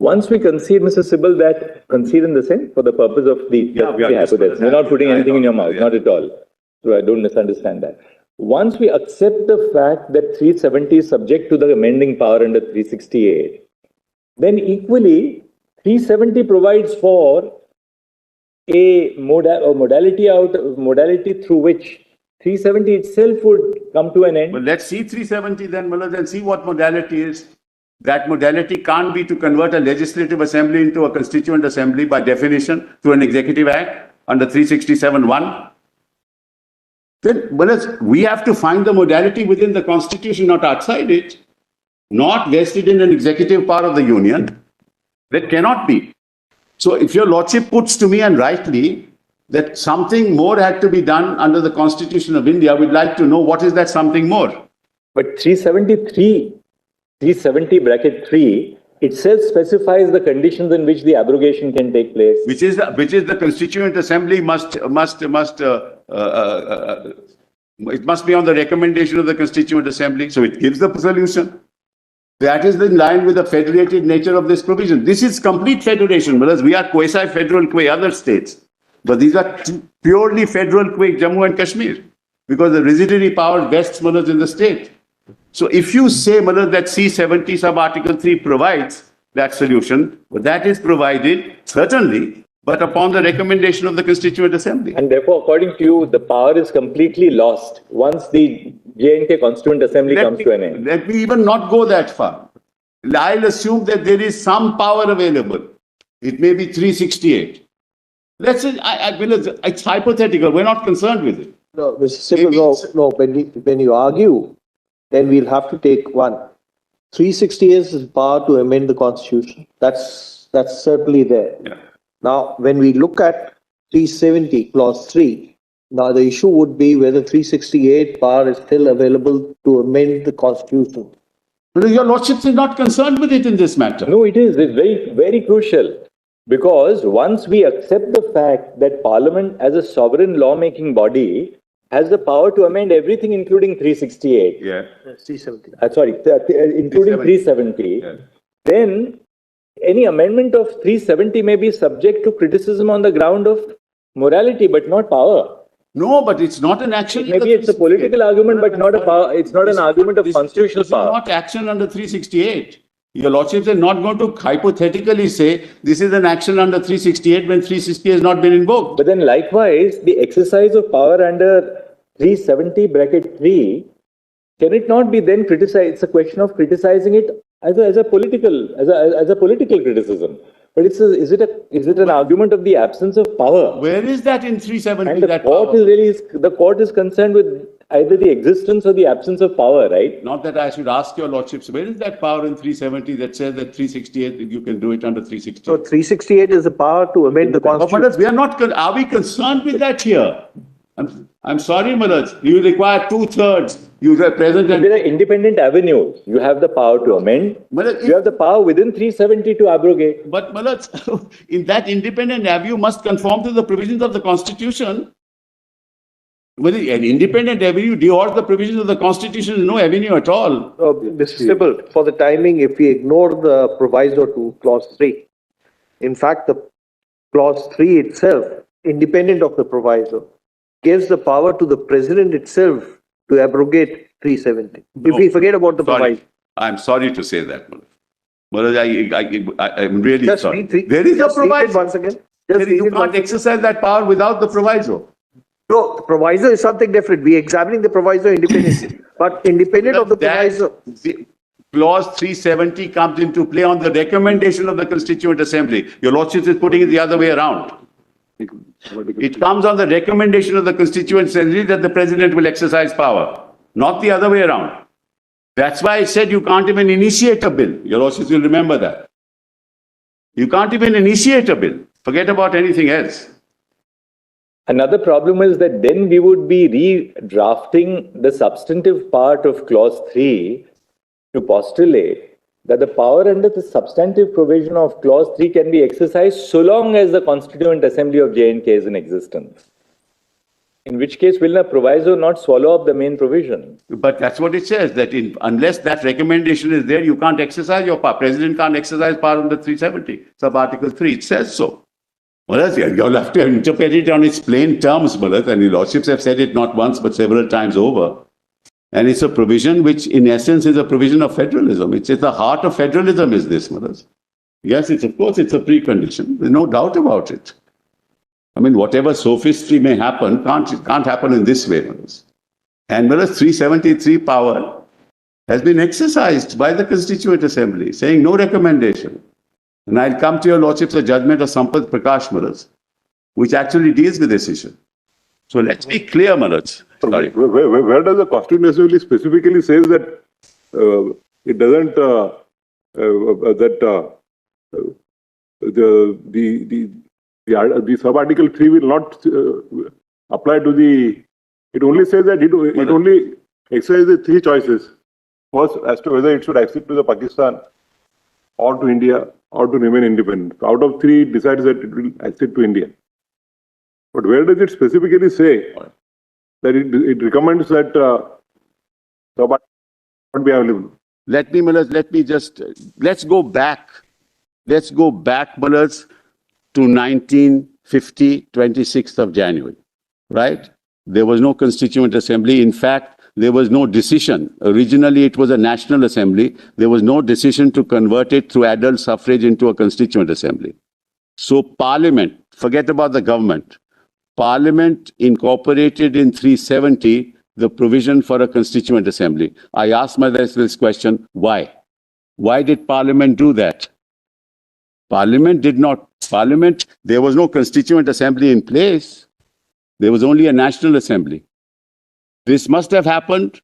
Once we concede, Mr. Sibal, that concede in the sense for the purpose of the hypothesis. We're not putting anything in your mouth, not at all. So I don't misunderstand that. Once we accept the fact that 370 is subject to the amending power under 368, then equally 370 provides for a modality through which 370 itself would come to an end. Well, let's see 370 then, Mullah, and see what modality is. That modality can't be to convert a legislative assembly into a constituent assembly by definition through an executive act under 367(1). Then, Mullah, we have to find the modality within the constitution, not outside it, not vested in an executive power of the union. That cannot be. So if your lordship puts to me, and rightly, that something more had to be done under the Constitution of India, we'd like to know what is that something more. But 370 bracket 3 itself specifies the conditions in which the abrogation can take place. Which is the Constituent Assembly it must be on the recommendation of the Constituent Assembly. So it gives the solution. That is in line with the federated nature of this provision. This is complete federation, whereas we are quasi-federal qua other states. But these are purely federal qua Jammu and Kashmir, because the residuary power vests Manoj in the state. So if you say, Manoj, that C70 sub Article 3 provides that solution, well, that is provided, certainly, but upon the recommendation of the Constituent Assembly. And therefore, according to you, the power is completely lost once the J&K Constituent Assembly comes to an end. Let me even not go that far. I'll assume that there is some power available. It may be 368. Let's say, it's hypothetical. We're not concerned with it. No, Mr. Sibal, no. When you argue, then we'll have to take one. 368 is power to amend the constitution. That's certainly there. Yeah. Now, when we look at 370 clause 3, now the issue would be whether 368 power is still available to amend the constitution. But your lordship is not concerned with it in this matter. No, it is. It's very, very crucial. Because once we accept the fact that Parliament as a sovereign lawmaking body has the power to amend everything, including 368. Yeah. 370. Including 370. Yeah. Then any amendment of 370 may be subject to criticism on the ground of morality, but not power. No, but it's not an action. Maybe it's a political argument, but not a power. It's not an argument of constitutional power. This is not action under 368. Your lordship is not going to hypothetically say this is an action under 368 when 360 has not been invoked. But then likewise, the exercise of power under 370 bracket 3, can it not be then criticized? It's a question of criticizing it as a political criticism. But is it an argument of the absence of power? Where is that in 370? And the court is concerned with either the existence or the absence of power, right? Not that I should ask your lordships, where is that power in 370 that says that 368 you can do it under 368? So 368 is the power to amend the constitution. We are not. Are we concerned with that here? I'm sorry, Malaj. You require 2/3. You represent. There are independent avenues. You have the power to amend. Malaj, you have the power within 370 to abrogate. But Malaj, in that independent avenue must conform to the provisions of the Constitution. Well, an independent avenue derogates the provisions of the Constitution is no avenue at all. Mr. Sibal, for the timing, if we ignore the proviso to clause 3, in fact, the clause 3 itself, independent of the proviso, gives the power to the president itself to abrogate 370. If we forget about the proviso. I'm sorry to say that, Malaj. I'm really Just sorry. There is a proviso. Once again. You can't exercise that power without the proviso. No, the proviso is something different. We are examining the proviso independently. But independent of the proviso. Clause 370 comes into play on the recommendation of the Constituent Assembly. Your lordship is putting it the other way around. It comes on the recommendation of the Constituent Assembly that the president will exercise power, not the other way around. That's why I said you can't even initiate a bill. Your lordship will remember that. You can't even initiate a bill. Forget about anything else. Another problem is that then we would be redrafting the substantive part of clause 3 to postulate that the power under the substantive provision of clause 3 can be exercised so long as the Constituent Assembly of J&K is in existence. In which case, will a proviso not swallow up the main provision? But that's what it says, that unless that recommendation is there, you can't exercise your power. President can't exercise power under 370, sub-Article 3. It says so. Well, you'll have to interpret it on its plain terms, Bharat, and the lordships have said it not once but several times over. And it's a provision which, in essence, is a provision of federalism. It's at the heart of federalism, is this, Bharat. Yes, of course, it's a precondition. There's no doubt about it. I mean, whatever sophistry may happen, can't happen in this way, Bharat. And Bharat, 373 power has been exercised by the Constituent Assembly, saying no recommendation. And I'll come to your lordships a judgment of Sampath Prakash, Maharaj, which actually deals with this issue. So let's be clear, Maharaj. Sorry. Where does the Constituent Assembly specifically says that it doesn't the sub-article 3 will not apply to the. It only says that it only exercises the three choices. First, as to whether it should accede to the Pakistan or to India or to remain independent. Out of three, it decides that it will accede to India. But where does it specifically say that it recommends that sub-article not be available? Let's go back. Let's go back, Maharaj, to 1950, 26th of January, right? There was no Constituent Assembly. In fact, there was no decision. Originally, it was a National Assembly. There was no decision to convert it through adult suffrage into a Constituent Assembly. So Parliament, forget about the government, Parliament incorporated in 370 the provision for a Constituent Assembly. I asked myself this question, why? Why did Parliament do that? Parliament, there was no Constituent Assembly in place. There was only a National Assembly. This must have happened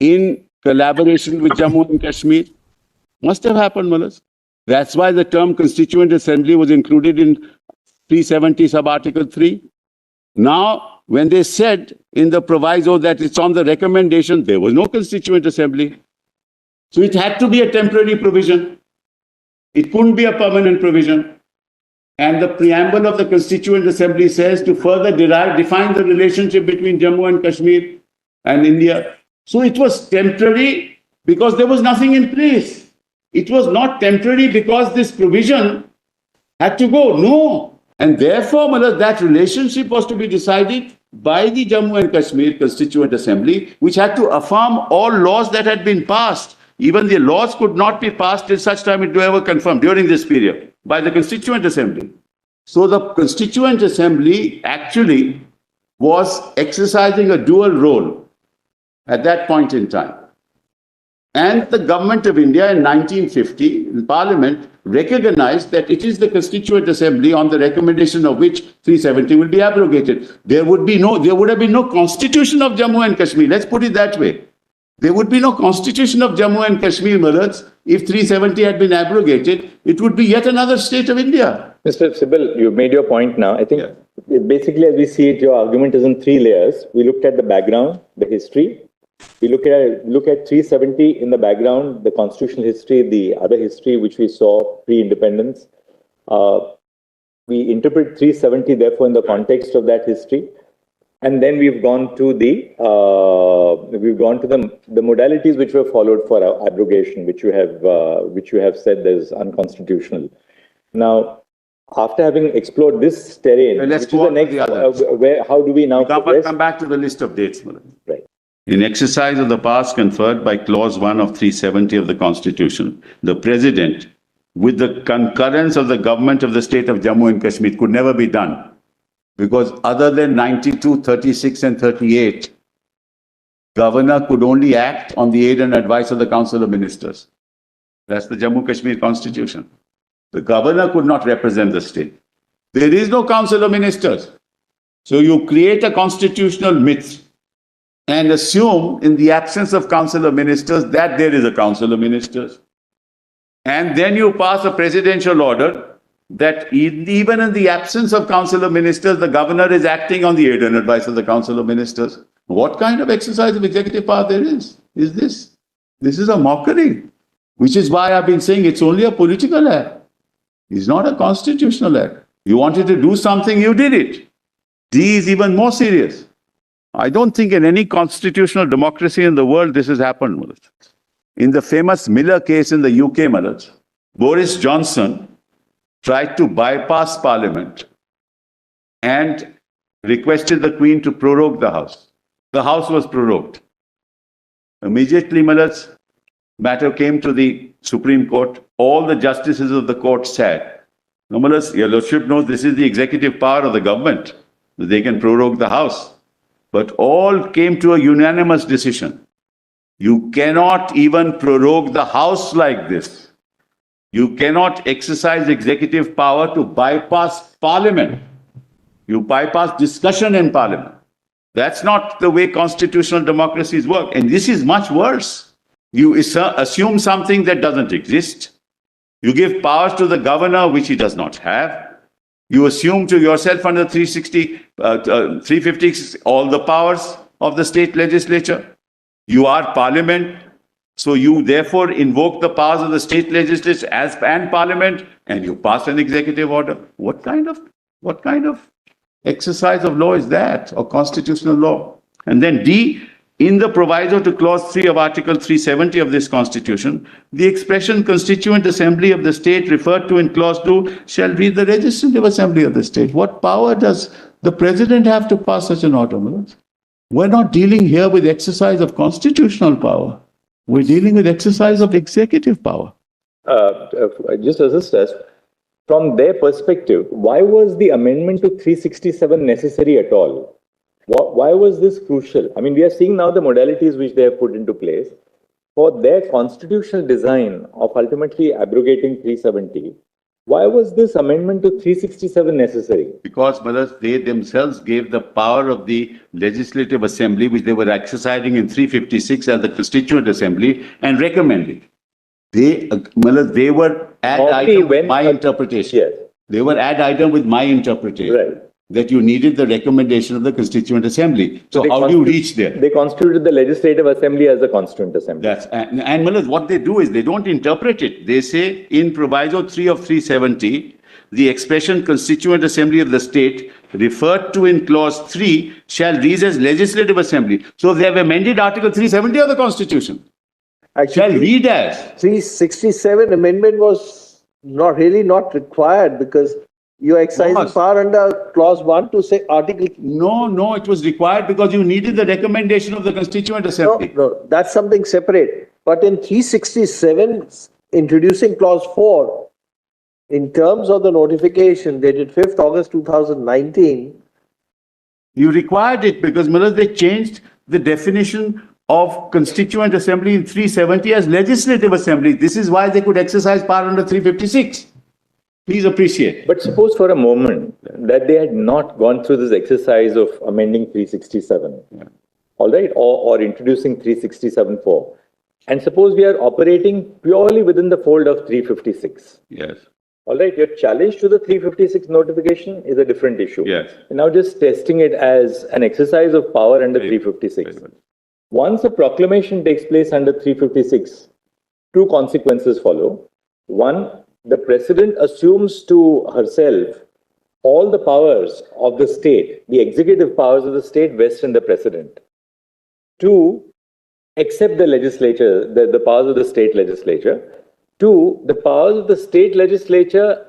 in collaboration with Jammu and Kashmir. Must have happened, Maharaj. That's why the term Constituent Assembly was included in 370 sub-Article 3. Now, when they said in the proviso that it's on the recommendation, there was no Constituent Assembly. So it had to be a temporary provision. It couldn't be a permanent provision. And the preamble of the Constituent Assembly says to further define the relationship between Jammu and Kashmir and India. So it was temporary because there was nothing in place. It was not temporary because this provision had to go. No. And therefore, Maharaj, that relationship was to be decided by the Jammu and Kashmir Constituent Assembly, which had to affirm all laws that had been passed. Even the laws could not be passed till such time it were confirmed during this period by the Constituent Assembly. So the Constituent Assembly actually was exercising a dual role at that point in time. And the government of India in 1950, in Parliament, recognized that it is the Constituent Assembly on the recommendation of which 370 will be abrogated. There would have been no constitution of Jammu and Kashmir. Let's put it that way. There would be no constitution of Jammu and Kashmir, Maharaj. If 370 had been abrogated, it would be yet another state of India. Mr. Sibal, you made your point now. I think basically as we see it, your argument is in three layers. We looked at the background, the history. We look at 370 in the background, the constitutional history, the other history which we saw pre-independence. We interpret 370 therefore in the context of that history. And then we've gone to the modalities which were followed for abrogation, which you have said is unconstitutional. Now, after having explored this terrain, let's which is the next, how do we now come back to the list of dates, Maharaj. Right. In exercise of the powers conferred by Clause 1 of 370 of the Constitution, the President, with the concurrence of the government of the state of Jammu and Kashmir, could never be done. Because other than 92, 36 and 38, Governor could only act on the aid and advice of the Council of Ministers. That's the Jammu Kashmir Constitution. The Governor could not represent the state. There is no Council of Ministers. So you create a constitutional myth and assume in the absence of Council of Ministers that there is a Council of Ministers. And then you pass a presidential order that even in the absence of Council of Ministers, the Governor is acting on the aid and advice of the Council of Ministers. What kind of exercise of executive power there is this? This is a mockery, which is why I've been saying it's only a political act. It's not a constitutional act. You wanted to do something, you did it. D is even more serious. I don't think in any constitutional democracy in the world this has happened, Mullah. In the famous Miller case in the UK, Mullah, Boris Johnson tried to bypass Parliament and requested the Queen to prorogue the House. The House was prorogued. Immediately, Mullah, matter came to the Supreme Court. All the justices of the court said, "No, Mullah, your Lordship knows this is the executive power of the government. They can prorogue the House." But all came to a unanimous decision. You cannot even prorogue the House like this. You cannot exercise executive power to bypass Parliament. You bypass discussion in Parliament. That's not the way constitutional democracies work. And this is much worse. You assume something that doesn't exist. You give powers to the governor which he does not have. You assume to yourself under 356 all the powers of the state legislature. You are Parliament, so you therefore invoke the powers of the state legislature and Parliament, and you pass an executive order. What kind of exercise of law is that, or constitutional law? And then D, in the proviso to clause 3 of Article 370 of this Constitution, the expression Constituent Assembly of the state referred to in clause 2 shall be the Legislative Assembly of the state. What power does the President have to pass such an order? We're not dealing here with exercise of constitutional power. We're dealing with exercise of executive power. Just assist us. From their perspective, why was the amendment to 367 necessary at all? Why was this crucial? I mean, we are seeing now the modalities which they have put into place for their constitutional design of ultimately abrogating 370. Why was this amendment to 367 necessary? Because, brothers, they themselves gave the power of the Legislative Assembly, which they were exercising in 356 as the Constituent Assembly, and recommended. They were ad item with my interpretation. Yes. They were ad item with my interpretation. Right. That you needed the recommendation of the Constituent Assembly. So how do you reach there? They constituted the Legislative Assembly as the Constituent Assembly. And what they do is they don't interpret it. They say in Proviso 3 of 370, the expression Constituent Assembly of the state referred to in clause 3 shall read as Legislative Assembly. So they have amended Article 370 of the Constitution. Actually, Shall read as 367 amendment was not required because you are exercising power under clause 1 to say article. No, it was required because you needed the recommendation of the Constituent Assembly. No, that's something separate. But in 367, introducing clause 4, in terms of the notification dated 5th August 2019. You required it because they changed the definition of Constituent Assembly in 370 as Legislative Assembly. This is why they could exercise power under 356. Please appreciate. But suppose for a moment that they had not gone through this exercise of amending 367, all right, or introducing 367(4), and suppose we are operating purely within the fold of 356. Yes. All right, your challenge to the 356 notification is a different issue. Yes. And now just testing it as an exercise of power under 356. Once a proclamation takes place under 356, two consequences follow. One, the President assumes to herself all the powers of the state, the executive powers of the state vest in the President. Two, except the legislature, the powers of the state legislature. Two, the powers of the state legislature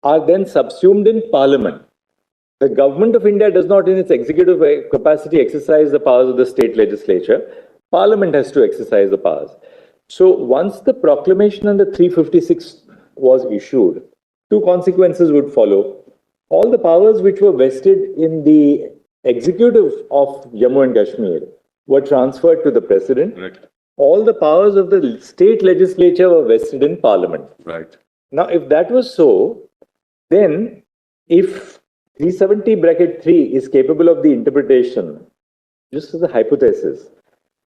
are then subsumed in Parliament. The government of India does not in its executive capacity exercise the powers of the state legislature. Parliament has to exercise the powers. So once the proclamation under 356 was issued, two consequences would follow. All the powers which were vested in the executive of Jammu and Kashmir were transferred to the President. Correct. All the powers of the state legislature were vested in Parliament. Right. Now, if that was so, then if 370(3) is capable of the interpretation, just as a hypothesis,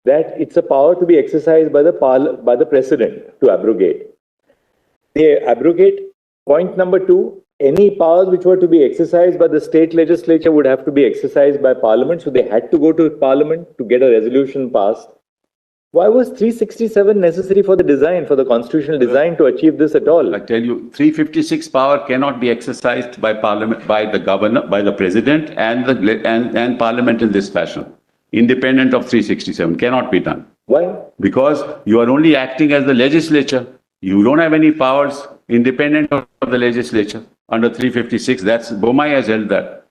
that it's a power to be exercised by the President to abrogate. They abrogate. Point number 2, any powers which were to be exercised by the state legislature would have to be exercised by Parliament, so they had to go to Parliament to get a resolution passed. Why was 367 necessary for the design, for the constitutional design to achieve this at all? I tell you, 356 power cannot be exercised by Parliament, by the governor, by the President and Parliament in this fashion. independent of 367. Cannot be done. Why? Because you are only acting as the legislature. You don't have any powers independent of the legislature. Under 356, Bomai has held that.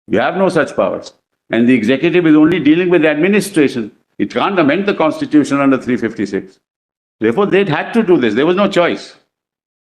You have no such powers. And the executive is only dealing with the administration. It can't amend the constitution under 356. Therefore, they'd had to do this. There was no choice.